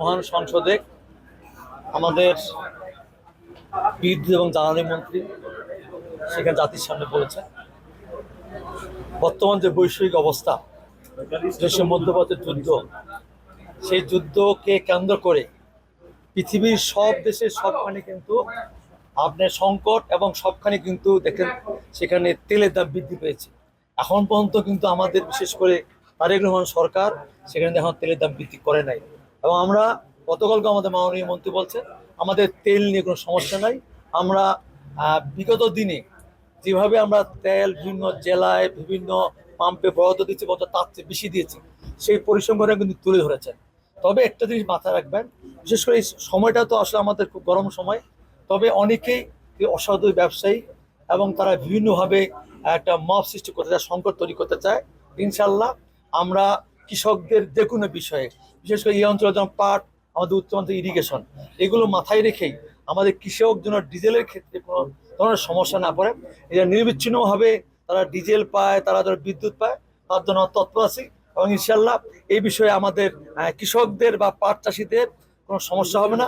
মহান সংসদে আমাদের বিদ্যুৎ এবং জ্বালানি মন্ত্রী সেখানে জাতির সামনে বলেছেন, বর্তমান যে বৈশ্বিক অবস্থা, দেশের মধ্যপ্রাচ্যের যুদ্ধ, সেই যুদ্ধকে কেন্দ্র করে পৃথিবীর সব দেশের সবখানে কিন্তু আপনার সংকট, এবং সবখানে কিন্তু দেখেন সেখানে তেলের দাম বৃদ্ধি পেয়েছে। এখন পর্যন্ত কিন্তু আমাদের বিশেষ করে তারেক রহমান সরকার সেখানে এখন তেলের দাম বৃদ্ধি করে নাই। এবং আমরা গতকালকে আমাদের মাননীয় মন্ত্রী বলছে আমাদের তেল নিয়ে কোনো সমস্যা নাই। আমরা বিগত দিনে যেভাবে আমরা তেল বিভিন্ন জেলায় বিভিন্ন পাম্পে বরাদ্দ দিচ্ছি, বলতে তার চেয়ে বেশি দিয়েছি, সেই পরিসংখ্যানটা কিন্তু তুলে ধরেছেন। তবে একটা জিনিস মাথায় রাখবেন, বিশেষ করে এই সময়টা তো আসলে আমাদের খুব গরম সময়, তবে অনেকেই অসাধু ব্যবসায়ী এবং তারা বিভিন্নভাবে একটা মব সৃষ্টি করতে চায়, সংকট তৈরি করতে চায়। ইনশাল্লাহ আমরা কৃষকদের যে কোনো বিষয়ে, বিশেষ করে এই অঞ্চলে যেমন পাট, আমাদের উচ্চমান্ত্রিক ইরিগেশন, এগুলো মাথায় রেখেই আমাদের কৃষক যেন ডিজেলের ক্ষেত্রে কোনো ধরনের সমস্যা না পড়ে, এটা নির্বিচ্ছিন্নভাবে তারা ডিজেল পায়, তারা যেন বিদ্যুৎ পায়, তার জন্য তৎপর আছি। এবং ইনশাল্লাহ এই বিষয়ে আমাদের কৃষকদের বা পাট চাষিদের কোনো সমস্যা হবে না।